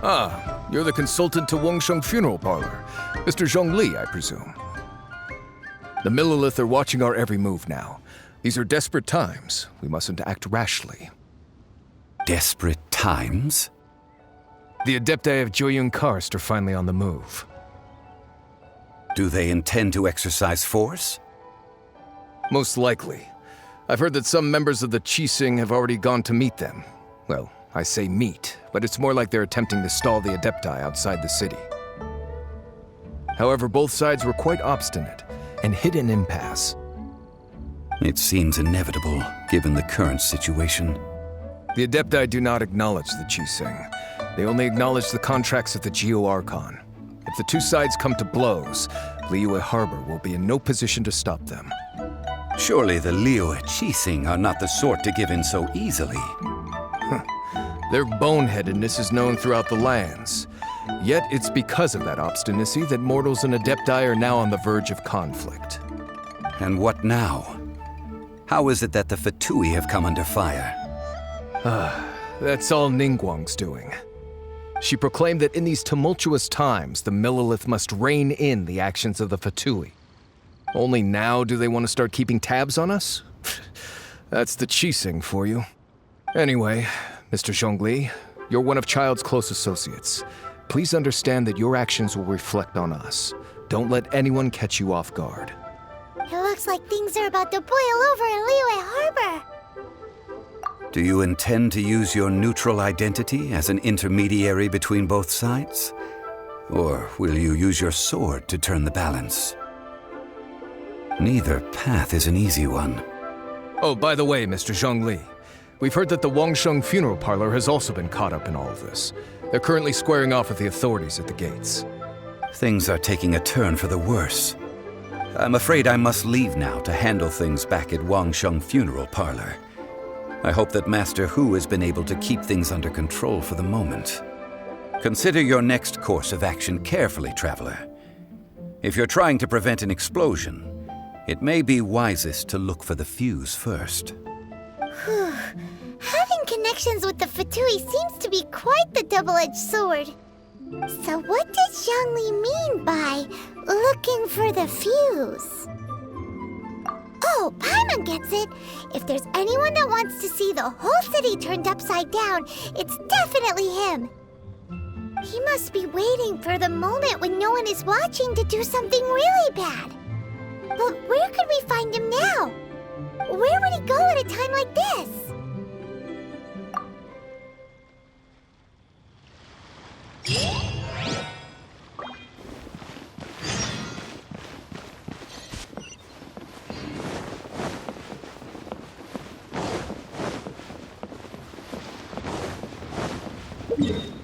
Ah, you're the consultant to Wangsheng Funeral Parlor. Mr. Zhongli, I presume. The Millilith are watching our every move now. These are desperate times. We mustn't act rashly. Desperate times? The Adepti of Joyun Karst are finally on the move. Do they intend to exercise force? Most likely. I've heard that some members of the Qixing have already gone to meet them. Well, I say meet, but it's more like they're attempting to stall the Adepti outside the city. However, both sides were quite obstinate and hit an impasse. It seems inevitable, given the current situation. The Adepti do not acknowledge the Qixing. They only acknowledge the contracts of the Geo-Archon. If the two sides come to blows, Liyue Harbor will be in no position to stop them. Surely the Liyue Qixing are not the sort to give in so easily. Their boneheadedness is known throughout the lands. Yet it's because of that obstinacy that mortals and Adepti are now on the verge of conflict. And what now? How is it that the Fatui have come under fire? That's all Ningguang's doing. She proclaimed that in these tumultuous times, the Millilith must rein in the actions of the Fatui. Only now do they want to start keeping tabs on us? That's the Qixing for you. Anyway, Mr. Zhongli, you're one of Child's close associates. Please understand that your actions will reflect on us. Don't let anyone catch you off guard. It looks like things are about to boil over in Liyue Harbor. Do you intend to use your neutral identity as an intermediary between both sides? Or will you use your sword to turn the balance? Neither path is an easy one. Oh, by the way, Mr. Zhongli, we've heard that the Wangsheng Funeral Parlor has also been caught up in all of this. They're currently squaring off with the authorities at the gates. Things are taking a turn for the worse. I'm afraid I must leave now to handle things back at Wangsheng Funeral Parlor. I hope that Master Hu has been able to keep things under control for the moment. Consider your next course of action carefully, Traveler. If you're trying to prevent an explosion, it may be wisest to look for the fuse first. Having connections with the Fatui seems to be quite the double-edged sword. So what does Zhongli mean by looking for the fuse? Oh, Paimon gets it. If there's anyone that wants to see the whole city turned upside down, it's definitely him. He must be waiting for the moment when no one is watching to do something really bad. But where could we find him now? Where would he go at a time like this? Yeah.